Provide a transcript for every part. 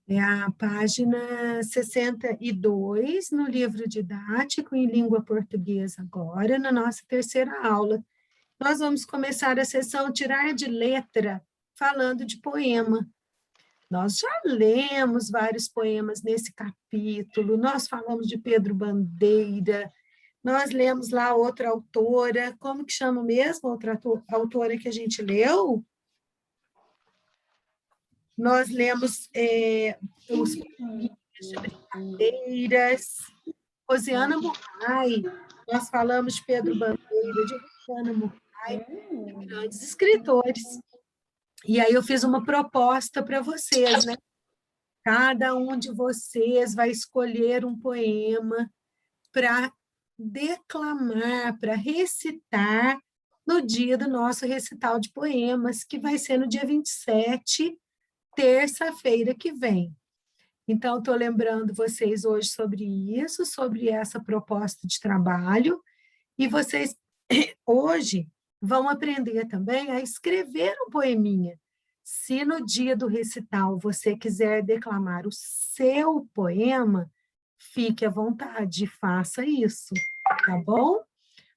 É a página 62, no livro didático em língua portuguesa agora, na nossa terceira aula. Nós vamos começar a sessão Tirar de Letra, falando de poema. Nós já lemos vários poemas nesse capítulo, nós falamos de Pedro Bandeira, nós lemos lá outra autora, como que chama mesmo outra autora que a gente leu? Nós lemos os poeminhas de brincadeiras, Rosiana Murray, nós falamos de Pedro Bandeira, de Rosiana Murray, de grandes escritores. E aí eu fiz uma proposta para vocês, né? Cada um de vocês vai escolher um poema para declamar, para recitar no dia do nosso recital de poemas, que vai ser no dia 27, terça-feira que vem. Então, estou lembrando vocês hoje sobre isso, sobre essa proposta de trabalho, e vocês hoje vão aprender também a escrever um poeminha. Se no dia do recital você quiser declamar o seu poema, fique à vontade, faça isso, tá bom?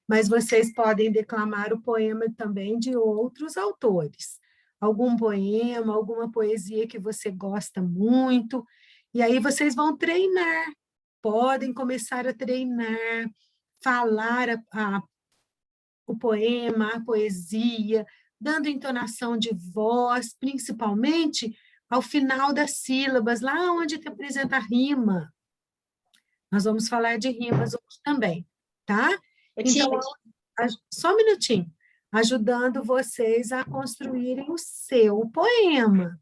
Mas vocês podem declamar o poema também de outros autores. Algum poema, alguma poesia que você gosta muito, e aí vocês vão treinar, podem começar a treinar, falar o poema, a poesia, dando entonação de voz, principalmente ao final das sílabas, lá onde te apresenta a rima. Nós vamos falar de rimas hoje também, tá? Então, só um minutinho, ajudando vocês a construírem o seu poema.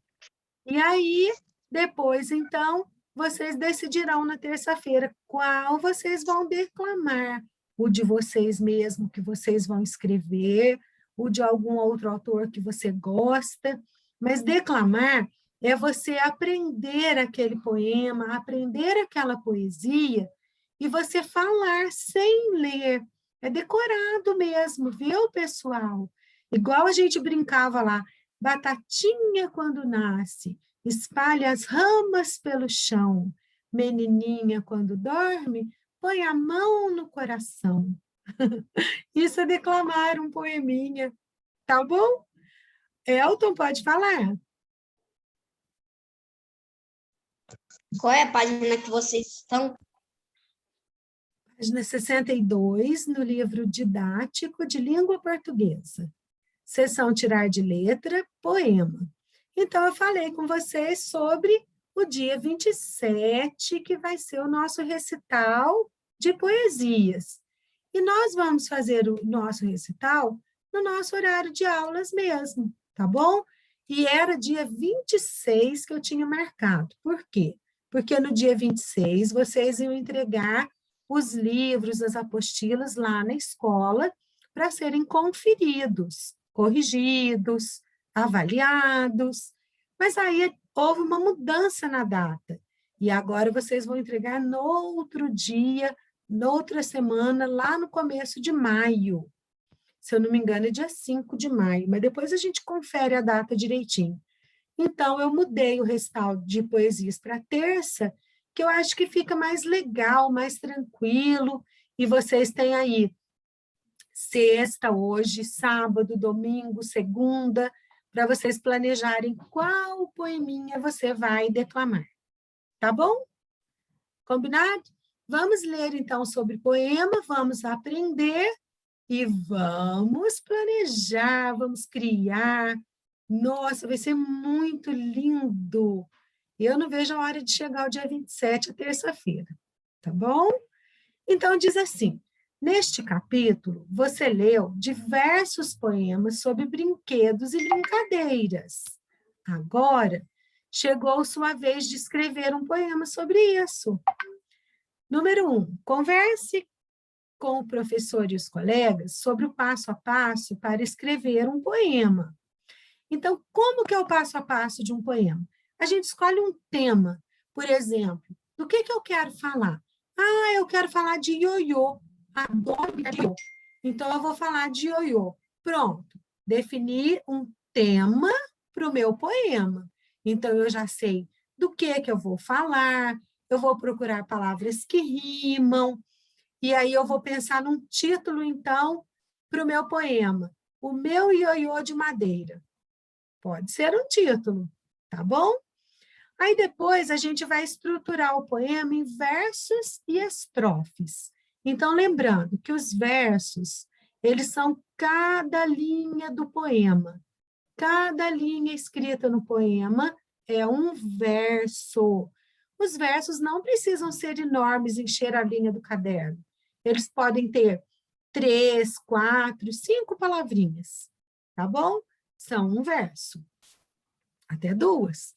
E aí, depois, então, vocês decidirão na terça-feira qual vocês vão declamar. O de vocês mesmo, que vocês vão escrever, o de algum outro autor que você gosta. Mas declamar é você aprender aquele poema, aprender aquela poesia e você falar sem ler. É decorado mesmo, viu, pessoal? Igual a gente brincava lá, batatinha quando nasce, espalha as ramas pelo chão. Menininha, quando dorme, põe a mão no coração. Isso é declamar um poeminha, tá bom? Elton, pode falar. Qual é a página que vocês estão? Página 62, no livro didático de língua portuguesa. Seção Tirar de Letra, poema. Então, eu falei com vocês sobre o dia 27, que vai ser o nosso recital de poesias. E nós vamos fazer o nosso recital no nosso horário de aulas mesmo, tá bom? E era dia 26 que eu tinha marcado. Por quê? Porque no dia 26 vocês iam entregar os livros, as apostilas lá na escola para serem conferidos, corrigidos, avaliados. Mas aí houve uma mudança na data. E agora vocês vão entregar no outro dia, noutra semana, lá no começo de maio. Se eu não me engano, é dia 5 de maio, mas depois a gente confere a data direitinho. Então, eu mudei o recital de poesias para terça, que eu acho que fica mais legal, mais tranquilo, e vocês têm aí sexta hoje, sábado, domingo, segunda, para vocês planejarem qual poeminha você vai declamar. Tá bom? Combinado? Vamos ler, então, sobre poema, vamos aprender e vamos planejar, vamos criar. Nossa, vai ser muito lindo. Eu não vejo a hora de chegar o dia 27, a terça-feira, tá bom? Então, diz assim, neste capítulo, você leu diversos poemas sobre brinquedos e brincadeiras. Agora, chegou sua vez de escrever um poema sobre isso. Número 1, converse com o professor e os colegas sobre o passo a passo para escrever um poema. Então, como que é o passo a passo de um poema? A gente escolhe um tema, por exemplo, do que eu quero falar? Ah, eu quero falar de ioiô, adoro ioiô. Então, eu vou falar de ioiô. Pronto, defini um tema para o meu poema. Então, eu já sei do que eu vou falar, eu vou procurar palavras que rimam, e aí eu vou pensar num título, então, para o meu poema. O meu ioiô de madeira. Pode ser um título, tá bom? Aí depois a gente vai estruturar o poema em versos e estrofes. Então, lembrando que os versos, eles são cada linha do poema. Cada linha escrita no poema é um verso. Os versos não precisam ser enormes, encher a linha do caderno. Eles podem ter 3, 4, 5 palavrinhas, tá bom? São um verso, até 2.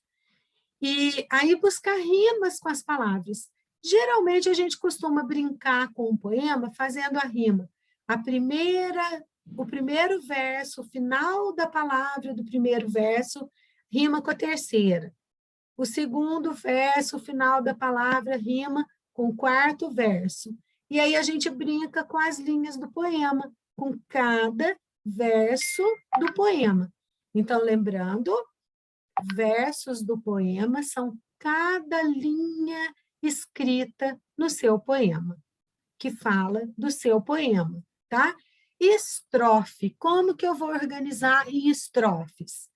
E aí buscar rimas com as palavras. Geralmente a gente costuma brincar com um poema fazendo a rima. O primeiro verso, o final da palavra do primeiro verso, rima com a terceira. O segundo verso, o final da palavra, rima com o quarto verso. E aí a gente brinca com as linhas do poema, com cada verso do poema. Então, lembrando, versos do poema são cada linha escrita no seu poema, que fala do seu poema, tá? Estrofe, como que eu vou organizar em estrofes?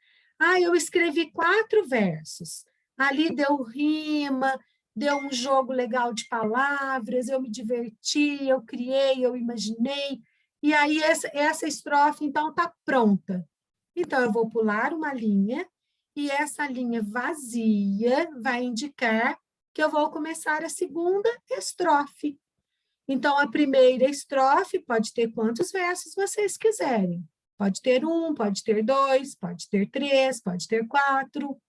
Eu escrevi 4 versos, ali deu rima, deu um jogo legal de palavras, eu me diverti, eu criei, eu imaginei, e aí essa estrofe, então, está pronta. Então, eu vou pular uma linha, e essa linha vazia vai indicar que eu vou começar a segunda estrofe. Então, a primeira estrofe pode ter quantos versos vocês quiserem. Pode ter 1, pode ter 2, pode ter 3, pode ter 4.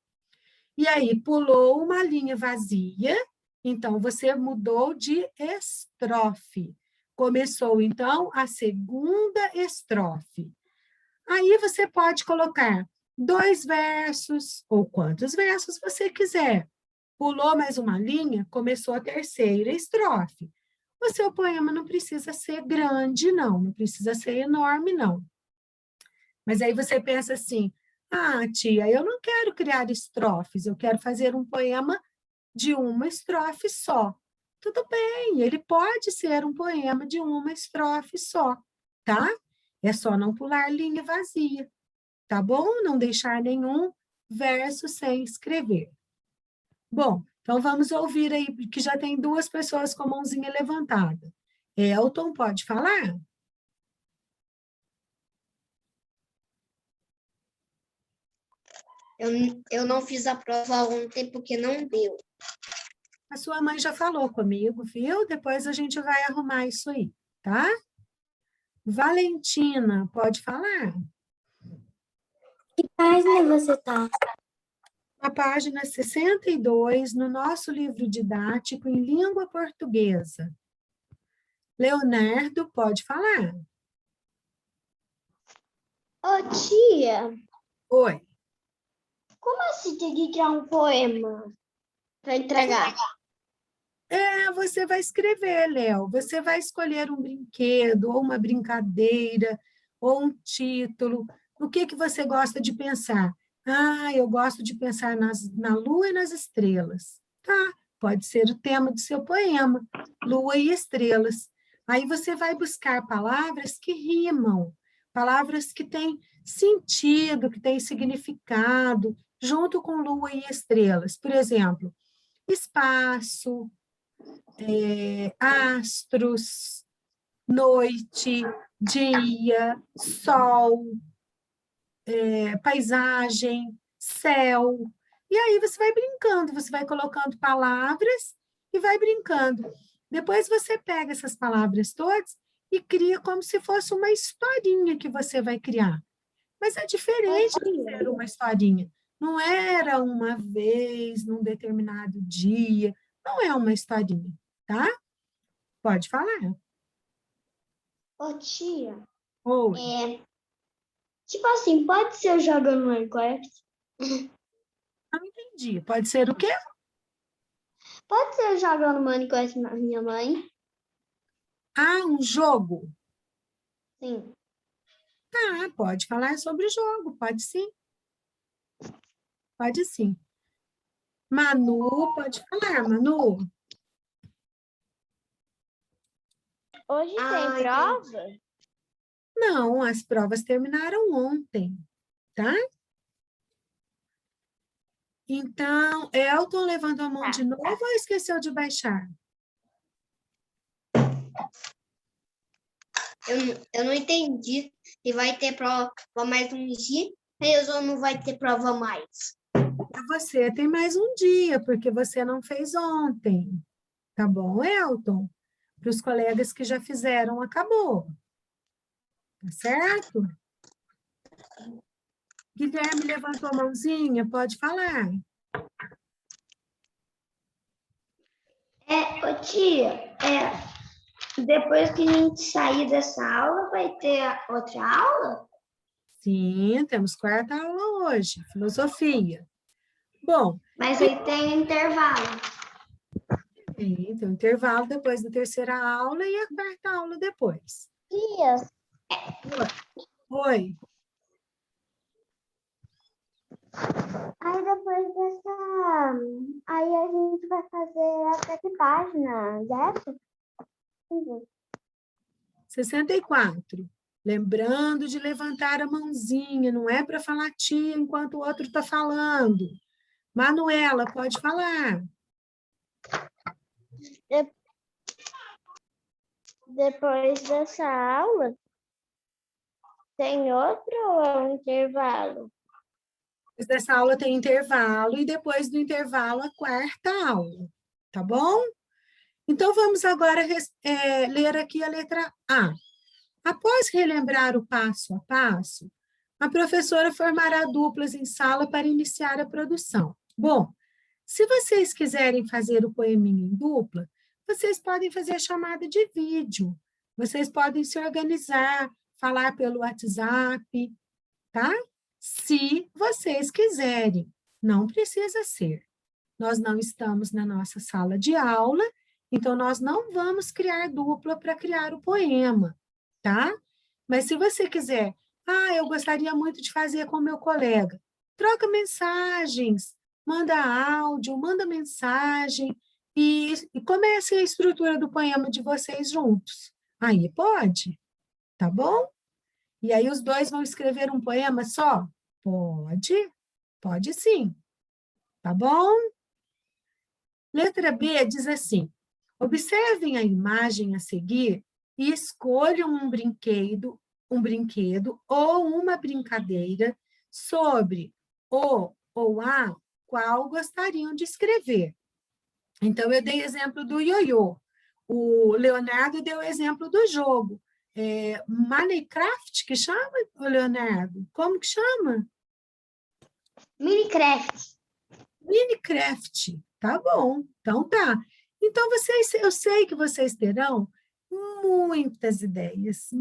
E aí, pulou uma linha vazia, então você mudou de estrofe. Começou, então, a segunda estrofe. Aí você pode colocar 2 versos, ou quantos versos você quiser. Pulou mais uma linha, começou a terceira estrofe. O seu poema não precisa ser grande, não precisa ser enorme, não. Mas aí você pensa assim, tia, eu não quero criar estrofes, eu quero fazer um poema de uma estrofe só. Tudo bem, ele pode ser um poema de uma estrofe só, tá? É só não pular linha vazia, tá bom? Não deixar nenhum verso sem escrever. Bom, então vamos ouvir aí, que já tem 2 pessoas com a mãozinha levantada. Elton, pode falar? Eu não fiz a prova há algum tempo porque não deu. A sua mãe já falou comigo, viu? Depois a gente vai arrumar isso aí, tá? Valentina, pode falar? Que página você tá? Na página 62, no nosso livro didático em língua portuguesa. Leonardo, pode falar? Ô, tia, Oi. como assim tem que criar um poema para entregar? Você vai escrever, Léo. Você vai escolher um brinquedo, ou uma brincadeira, ou um título. O que você gosta de pensar? Eu gosto de pensar na lua e nas estrelas. Tá, pode ser o tema do seu poema, lua e estrelas. Aí você vai buscar palavras que rimam, palavras que têm sentido, que têm significado, junto com lua e estrelas. Por exemplo, espaço, astros, noite, dia, sol, paisagem, céu. E aí você vai brincando, você vai colocando palavras e vai brincando. Depois você pega essas palavras todas e cria como se fosse uma historinha que você vai criar. Mas é diferente de ser uma historinha. Não era uma vez, num determinado dia. Não é uma historinha, tá? Pode falar. Ô, tia, Oi. tipo assim, pode ser jogando Minecraft? Não entendi. Pode ser o quê? Pode ser jogando Minecraft na minha mãe? Um jogo. Sim. Pode falar sobre o jogo. Pode sim. Pode sim. Manu, pode falar, Manu. Hoje tem prova? Não, as provas terminaram ontem, tá? Então, Elton levantou a mão de novo ou esqueceu de baixar? Eu não entendi se vai ter prova mais um dia ou não vai ter prova mais. Você tem mais um dia, porque você não fez ontem. Tá bom, Elton? Para os colegas que já fizeram, acabou. Tá certo? Guilherme levantou a mãozinha, pode falar. Ô tia, depois que a gente sair dessa aula, vai ter outra aula? Sim, temos quarta aula hoje, filosofia. Bom, Mas aí tem intervalo. então, intervalo depois da terceira aula e a quarta aula depois. Tia, Oi. aí depois dessa. Aí a gente vai fazer até que página? Dessa? 64. Lembrando de levantar a mãozinha, não é para falar tia enquanto o outro está falando. Manuela, pode falar. Depois dessa aula, tem outro ou é um intervalo? Depois dessa aula tem intervalo e depois do intervalo a quarta aula, tá bom? Então vamos agora ler aqui a letra A. Após relembrar o passo a passo, a professora formará duplas em sala para iniciar a produção. Bom, se vocês quiserem fazer o poeminha em dupla, vocês podem fazer a chamada de vídeo. Vocês podem se organizar, falar pelo WhatsApp, tá? Se vocês quiserem. Não precisa ser. Nós não estamos na nossa sala de aula, então nós não vamos criar dupla para criar o poema, tá? Mas se você quiser, eu gostaria muito de fazer com o meu colega, troca mensagens, manda áudio, manda mensagem e comece a estrutura do poema de vocês juntos. Aí pode, tá bom? E aí os dois vão escrever um poema só? Pode, pode sim, tá bom? Letra B diz assim: observem a imagem a seguir e escolham um brinquedo ou uma brincadeira sobre o ou a qual gostariam de escrever. Então, eu dei exemplo do ioiô. O Leonardo deu exemplo do jogo. Minecraft, que chama, Leonardo? Como que chama? Minecraft. Minecraft. Tá bom, então tá. Então, eu sei que vocês terão muitas ideias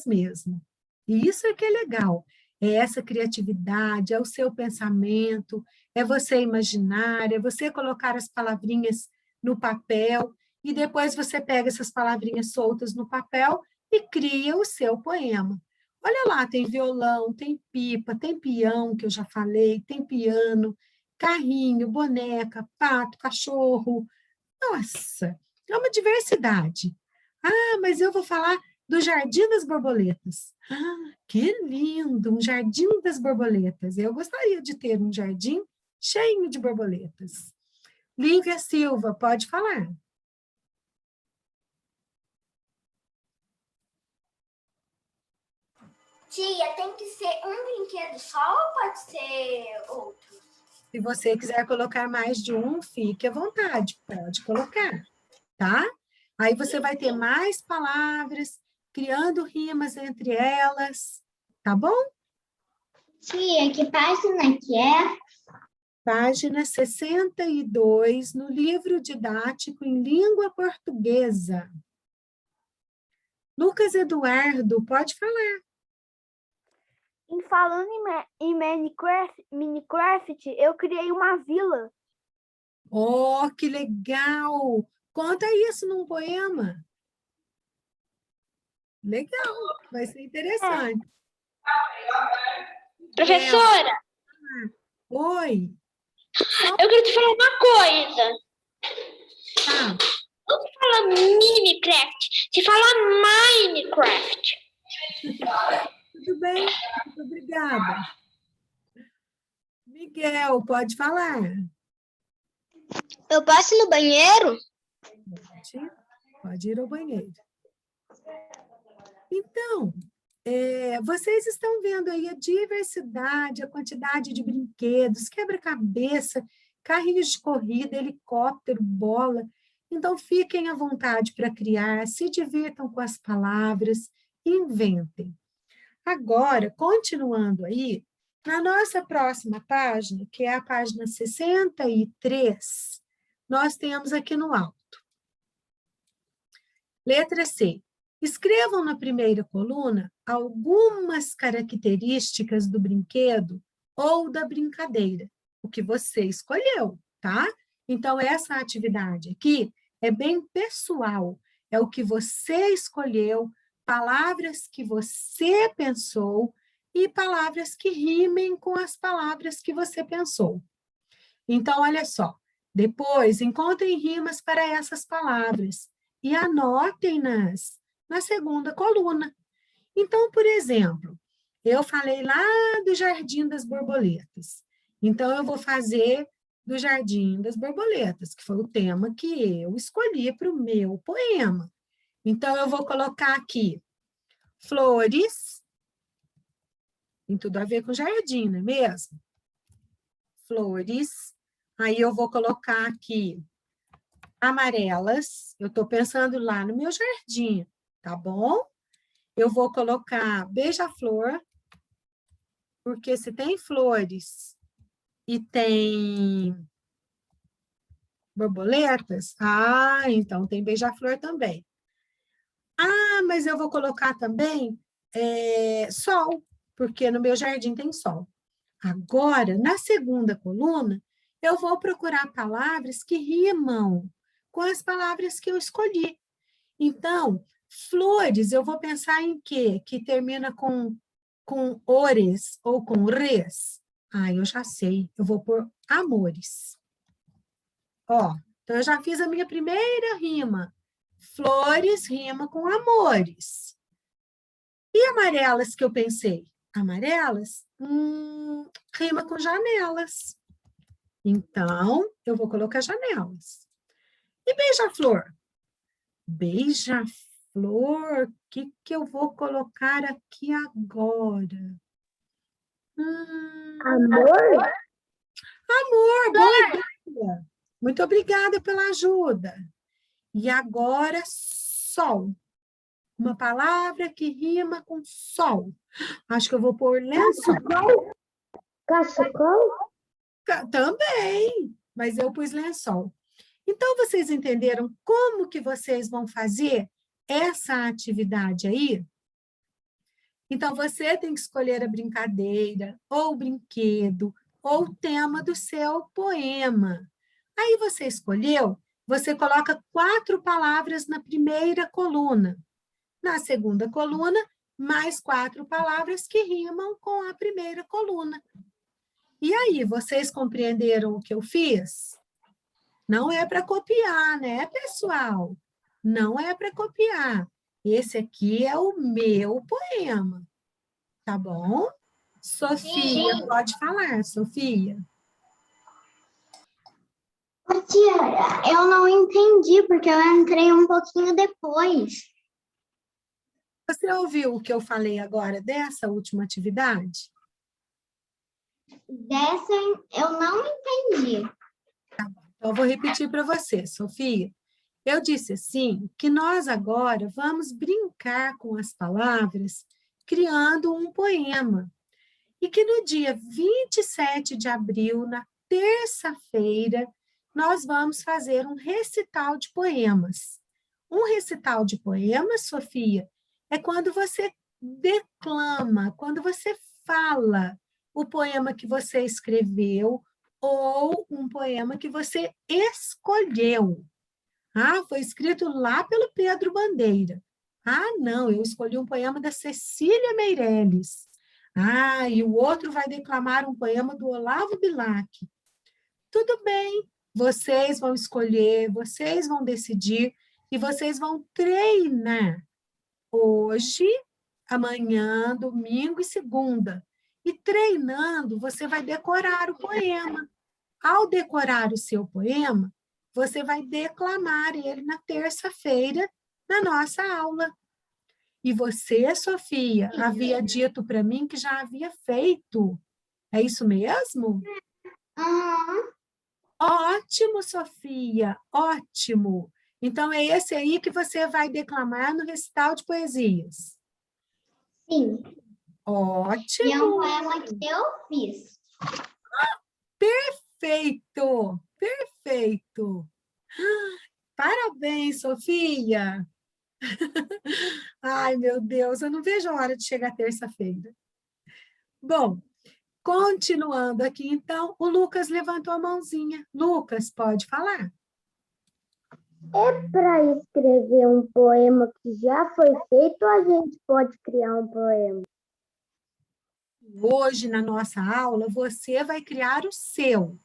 mesmo. E isso é que é legal. É essa criatividade, é o seu pensamento, é você imaginar, é você colocar as palavrinhas no papel e depois você pega essas palavrinhas soltas no papel e cria o seu poema. Olha lá, tem violão, tem pipa, tem peão, que eu já falei, tem piano, carrinho, boneca, pato, cachorro. Nossa, é uma diversidade. Mas eu vou falar do Jardim das Borboletas. Que lindo, um Jardim das Borboletas. Eu gostaria de ter um jardim cheio de borboletas. Lívia Silva, pode falar. Tia, tem que ser um brinquedo só ou pode ser outro? Se você quiser colocar mais de um, fique à vontade, pode colocar, tá? Aí você vai ter mais palavras, criando rimas entre elas, tá bom? Tia, que página que é? Página 62, no livro didático em língua portuguesa. Lucas Eduardo, pode falar. Falando em Minecraft, eu criei uma vila. Oh, que legal! Conta isso num poema. Legal, vai ser interessante. Professora, Oi, Eu quero te falar uma coisa. Tá. Não se fala Minecraft, se fala Minecraft. Tudo bem, muito obrigada. Miguel, pode falar. Eu passo no banheiro? Pode ir ao banheiro. Então, vocês estão vendo aí a diversidade, a quantidade de brinquedos, quebra-cabeça, carrinhos de corrida, helicóptero, bola. Então, fiquem à vontade para criar, se divirtam com as palavras, inventem. Agora, continuando aí, na nossa próxima página, que é a página 63, nós temos aqui no alto. Letra C. Escrevam na primeira coluna algumas características do brinquedo ou da brincadeira, o que você escolheu, tá? Então, essa atividade aqui é bem pessoal, é o que você escolheu, palavras que você pensou e palavras que rimem com as palavras que você pensou. Então, olha só, depois encontrem rimas para essas palavras e anotem-nas na segunda coluna. Então, por exemplo, eu falei lá do Jardim das Borboletas. Então, eu vou fazer do Jardim das Borboletas, que foi o tema que eu escolhi para o meu poema. Então, eu vou colocar aqui flores, tem tudo a ver com jardim, não é mesmo? Flores. Aí eu vou colocar aqui amarelas, eu estou pensando lá no meu jardim, tá bom? Eu vou colocar beija-flor, porque se tem flores e tem borboletas, então tem beija-flor também. Mas eu vou colocar também sol, porque no meu jardim tem sol. Agora, na segunda coluna, eu vou procurar palavras que rimam com as palavras que eu escolhi. Então, flores, eu vou pensar em quê? Que termina com ores ou com res. Eu já sei, eu vou pôr amores. Ó, então eu já fiz a minha primeira rima. Flores rima com amores. E amarelas que eu pensei? Amarelas? Rima com janelas. Então, eu vou colocar janelas. E beija-flor? Beija-flor, o que eu vou colocar aqui agora? Amor? Amor, boa ideia. Muito obrigada pela ajuda. E agora, sol. Uma palavra que rima com sol. Acho que eu vou pôr lençol. Cachecol? Também, mas eu pus lençol. Então, vocês entenderam como que vocês vão fazer essa atividade aí? Então, você tem que escolher a brincadeira, ou o brinquedo, ou o tema do seu poema. Aí você escolheu, você coloca 4 palavras na primeira coluna. Na segunda coluna, mais 4 palavras que rimam com a primeira coluna. E aí, vocês compreenderam o que eu fiz? Não é para copiar, né, pessoal? Não é para copiar. Esse aqui é o meu poema. Tá bom? Sofia, pode falar, Sofia. Tia, eu não entendi, porque eu entrei um pouquinho depois. Você ouviu o que eu falei agora dessa última atividade? Dessa eu não entendi. Então, eu vou repetir para você, Sofia. Eu disse assim, que nós agora vamos brincar com as palavras, criando um poema. E que no dia 27 de abril, na terça-feira, nós vamos fazer um recital de poemas. Um recital de poemas, Sofia, é quando você declama, quando você fala o poema que você escreveu ou um poema que você escolheu. Foi escrito lá pelo Pedro Bandeira. Não, eu escolhi um poema da Cecília Meirelles. E o outro vai declamar um poema do Olavo Bilac. Tudo bem, vocês vão escolher, vocês vão decidir e vocês vão treinar hoje, amanhã, domingo e segunda. E treinando, você vai decorar o poema. Ao decorar o seu poema, você vai declamar ele na terça-feira, na nossa aula. E você, Sofia, havia dito para mim que já havia feito. É isso mesmo? Aham. Ótimo, Sofia, ótimo. Então, é esse aí que você vai declamar no recital de poesias. Sim. Ótimo. E é um poema que eu fiz. Perfeito, perfeito. Parabéns, Sofia. Ai, meu Deus, eu não vejo a hora de chegar terça-feira. Bom, continuando aqui, então, o Lucas levantou a mãozinha. Lucas, pode falar? É para escrever um poema que já foi feito ou a gente pode criar um poema? Hoje, na nossa aula, você vai criar o seu.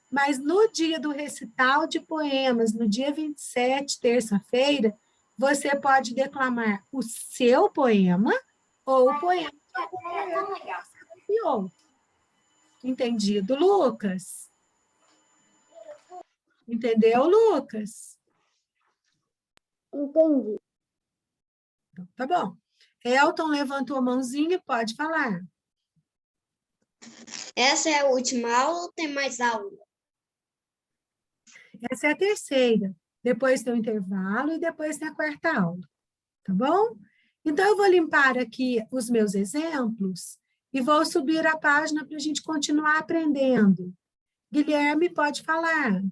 Mas no dia do recital de poemas, no dia 27, terça-feira, você pode declamar o seu poema ou o poema que algum poeta você copiou. Entendido, Lucas? Entendeu, Lucas? Entendi. Então, tá bom. Elton levantou a mãozinha, pode falar. Essa é a última aula ou tem mais aula? Essa é a terceira. Depois tem o intervalo e depois tem a quarta aula. Tá bom? Então, eu vou limpar aqui os meus exemplos e vou subir a página para a gente continuar aprendendo. Guilherme, pode falar.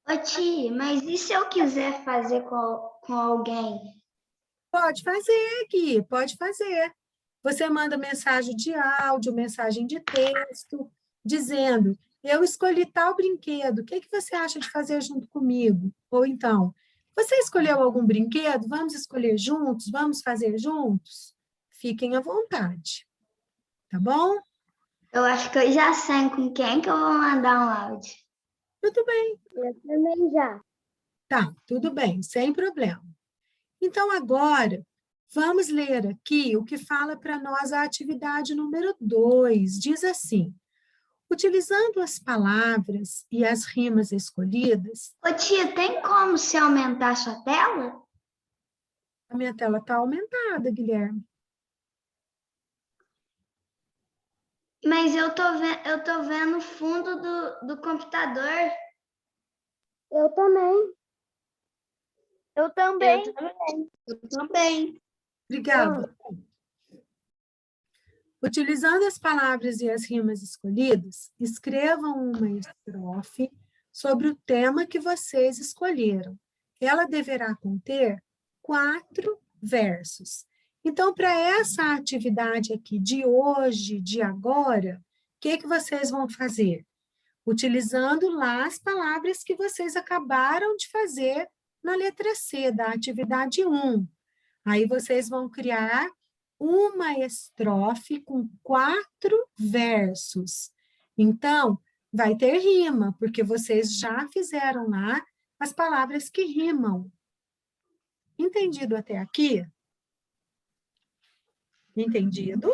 Ô, tia, mas e se eu quiser fazer com alguém? Pode fazer, Gui, pode fazer. Você manda mensagem de áudio, mensagem de texto, dizendo, eu escolhi tal brinquedo, o que você acha de fazer junto comigo? Ou então, você escolheu algum brinquedo? Vamos escolher juntos? Vamos fazer juntos? Fiquem à vontade, tá bom? Eu acho que eu já sei com quem que eu vou mandar um áudio. Tudo bem. Eu também já. Tá, tudo bem, sem problema. Então, agora, vamos ler aqui o que fala para nós a atividade número 2. Diz assim, utilizando as palavras e as rimas escolhidas... Ô, tia, tem como se aumentar a sua tela? A minha tela está aumentada, Guilherme. Mas eu tô vendo o fundo do computador. Eu também. Eu também. Eu também. Obrigada. Utilizando as palavras e as rimas escolhidas, escrevam uma estrofe sobre o tema que vocês escolheram. Ela deverá conter 4 versos. Então, para essa atividade aqui de hoje, de agora, o que vocês vão fazer? Utilizando lá as palavras que vocês acabaram de fazer na letra C, da atividade 1. Aí vocês vão criar uma estrofe com 4 versos. Então, vai ter rima, porque vocês já fizeram lá as palavras que rimam. Entendido até aqui? Entendido?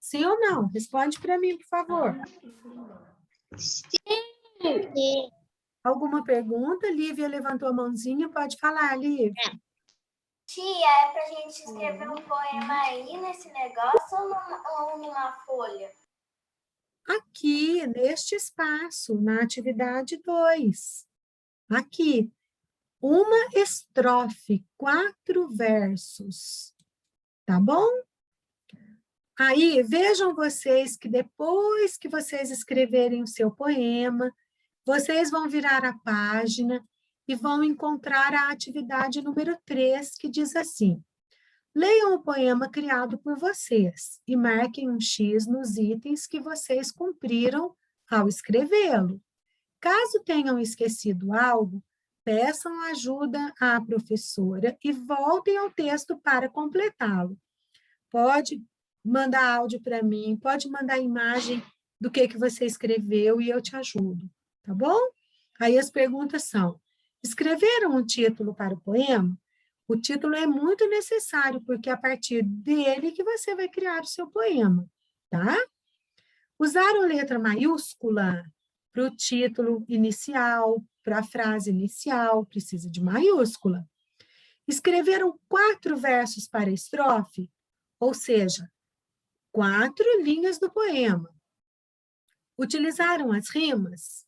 Sim ou não? Responde para mim, por favor. Sim. Alguma pergunta? Lívia levantou a mãozinha, pode falar, Lívia. Tia, é pra gente escrever um poema aí nesse negócio ou numa folha? Aqui, neste espaço, na atividade 2. Aqui, uma estrofe, 4 versos. Tá bom? Aí, vejam vocês que depois que vocês escreverem o seu poema, vocês vão virar a página e vão encontrar a atividade número 3, que diz assim, leiam o poema criado por vocês e marquem um X nos itens que vocês cumpriram ao escrevê-lo. Caso tenham esquecido algo, peçam ajuda à professora e voltem ao texto para completá-lo. Pode mandar áudio para mim, pode mandar imagem do que você escreveu e eu te ajudo, tá bom? Aí as perguntas são: escreveram um título para o poema? O título é muito necessário, porque é a partir dele que você vai criar o seu poema, tá? Usaram letra maiúscula para o título inicial, para a frase inicial, precisa de maiúscula. Escreveram 4 versos para a estrofe, ou seja, 4 linhas do poema. Utilizaram as rimas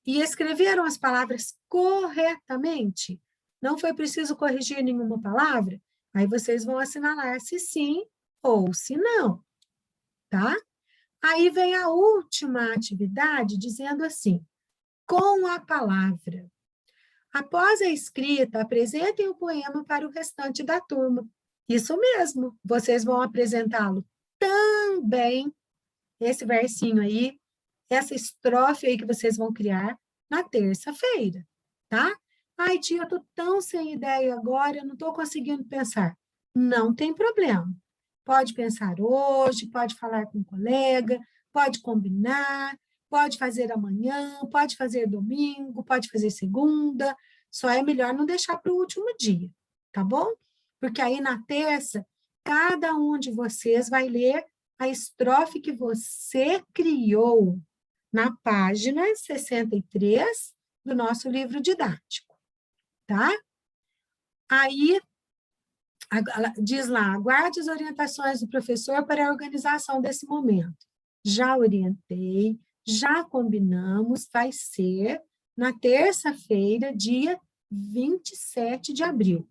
e escreveram as palavras corretamente. Não foi preciso corrigir nenhuma palavra? Aí vocês vão assinalar se sim ou se não, tá? Aí vem a última atividade dizendo assim: com a palavra. Após a escrita, apresentem o poema para o restante da turma. Isso mesmo, vocês vão apresentá-lo também, esse versinho aí, essa estrofe aí que vocês vão criar na terça-feira, tá? Ai, tia, eu estou tão sem ideia agora, eu não estou conseguindo pensar. Não tem problema. Pode pensar hoje, pode falar com um colega, pode combinar, pode fazer amanhã, pode fazer domingo, pode fazer segunda, só é melhor não deixar para o último dia, tá bom? Porque aí na terça, cada um de vocês vai ler a estrofe que você criou na página 63 do nosso livro didático, tá? Aí, diz lá, aguarde as orientações do professor para a organização desse momento. Já orientei, já combinamos, vai ser na terça-feira, dia 27 de abril.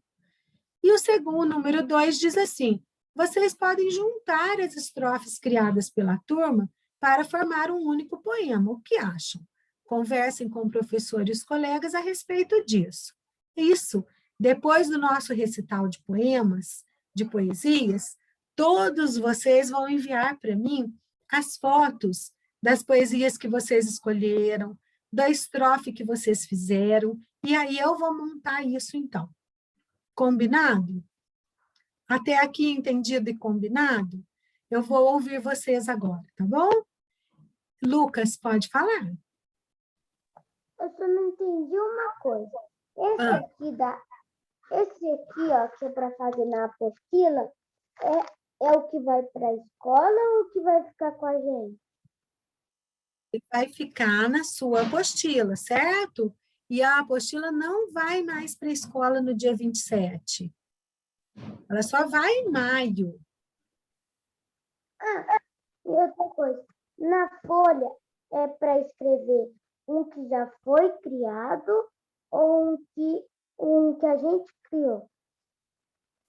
E o segundo, número 2, diz assim: vocês podem juntar as estrofes criadas pela turma para formar um único poema. O que acham? Conversem com o professor e os colegas a respeito disso. Isso, depois do nosso recital de poemas, de poesias, todos vocês vão enviar para mim as fotos das poesias que vocês escolheram, da estrofe que vocês fizeram, e aí eu vou montar isso então. Combinado? Até aqui entendido e combinado? Eu vou ouvir vocês agora, tá bom? Lucas, pode falar? Eu só não entendi uma coisa. Esse aqui, ó, que é para fazer na apostila, é o que vai para a escola ou o que vai ficar com a gente? Ele vai ficar na sua apostila, certo? E a apostila não vai mais para a escola no dia 27. Ela só vai em maio. E outra coisa, na folha é para escrever um que já foi criado ou um que a gente criou?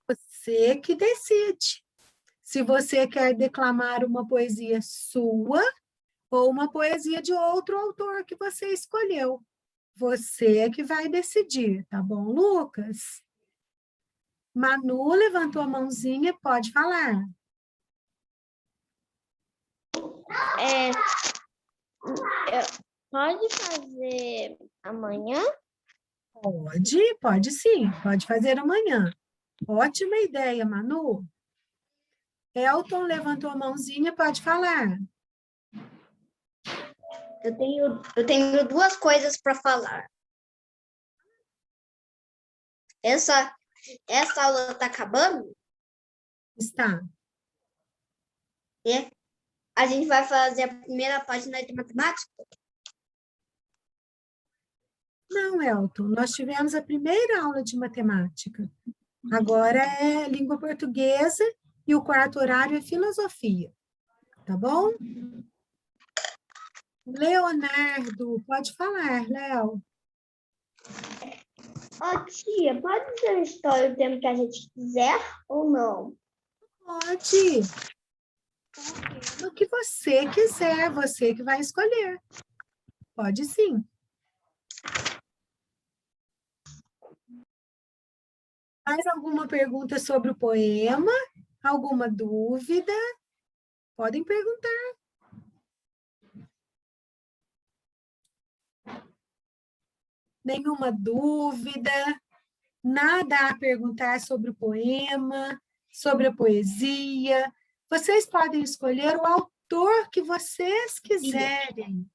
Você que decide. Se você quer declamar uma poesia sua ou uma poesia de outro autor que você escolheu. Você é que vai decidir, tá bom, Lucas? Manu levantou a mãozinha, pode falar. Pode fazer amanhã? Pode sim, pode fazer amanhã. Ótima ideia, Manu. Elton levantou a mãozinha, pode falar. Eu tenho 2 coisas para falar. Essa aula está acabando Está. e a gente vai fazer a primeira página de matemática. Não, Elton, nós tivemos a primeira aula de matemática. Agora é língua portuguesa e o quarto horário é filosofia. Tá bom? Leonardo, pode falar, Léo. Tia, pode ser uma história o tempo que a gente quiser ou não? Pode. O que você quiser, você que vai escolher. Pode sim. Mais alguma pergunta sobre o poema? Alguma dúvida? Podem perguntar. Nenhuma dúvida? Nada a perguntar sobre o poema? sobre a poesia. Vocês podem escolher o autor que vocês quiserem.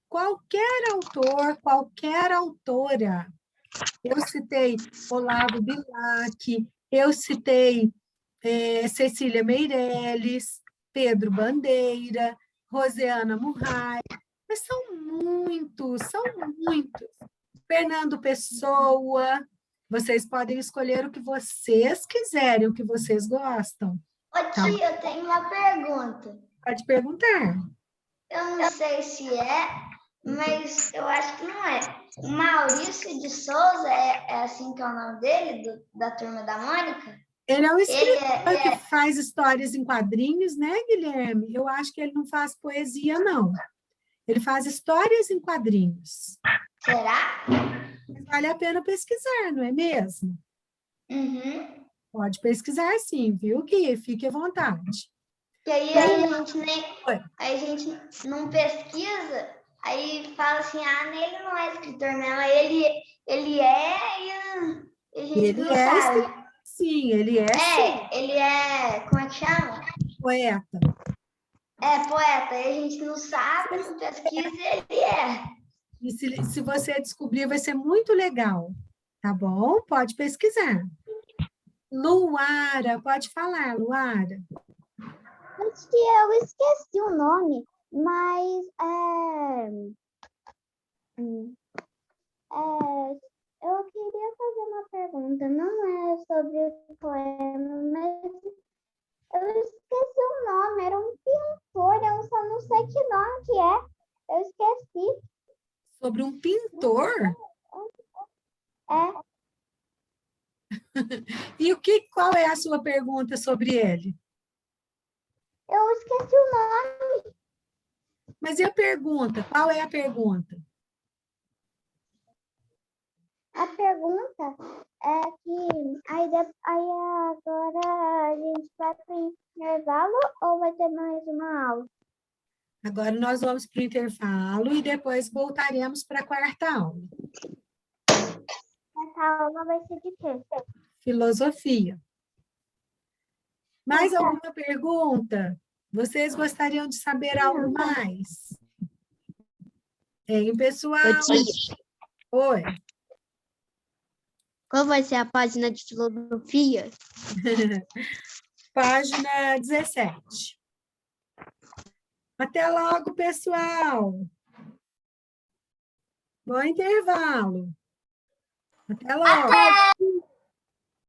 Qualquer autor, qualquer autora. Eu citei Olavo Bilac, eu citei Cecília Meirelles, Pedro Bandeira, Rosiana Murray, mas são muitos. Fernando Pessoa, vocês podem escolher o que vocês quiserem, o que vocês gostam. Ô, tia, eu tenho uma pergunta. Pode perguntar. Eu não sei se é, mas eu acho que não é. O Maurício de Souza, é assim que é o nome dele, da Turma da Mônica? Ele é um escritor Ele que faz histórias em quadrinhos, né, Guilherme? Eu acho que ele não faz poesia, não. Ele faz histórias em quadrinhos. Será? Mas vale a pena pesquisar, não é mesmo? Uhum. Pode pesquisar sim, viu, Gui? Fique à vontade. E aí a gente não pesquisa, aí fala assim, nele não é escritor, não, ele é e a gente Ele não é sabe. escritor, sim, ele é sim, Ele é, como é que chama? poeta. É poeta, e a gente não sabe, não pesquisa e ele é. E se você descobrir, vai ser muito legal, tá bom? Pode pesquisar. Luara, pode falar, Luara. Acho que eu esqueci o nome, mas eu queria fazer uma pergunta, não é sobre o poema, mas eu esqueci o nome, era um pintor, eu só não sei que nome que é, eu esqueci. Sobre um pintor? É, E qual é a sua pergunta sobre ele? eu esqueci o nome. Mas e a pergunta? Qual é a pergunta? A pergunta é que aí agora a gente vai para o intervalo ou vai ter mais uma aula? Agora nós vamos para o intervalo e depois voltaremos para a quarta aula. Essa aula vai ser de quê? Filosofia. Mais alguma pergunta? Vocês gostariam de saber algo mais? Hein, pessoal? Oi. Qual vai ser a página de filosofia? Página 17. Até logo, pessoal. Bom intervalo. Até logo.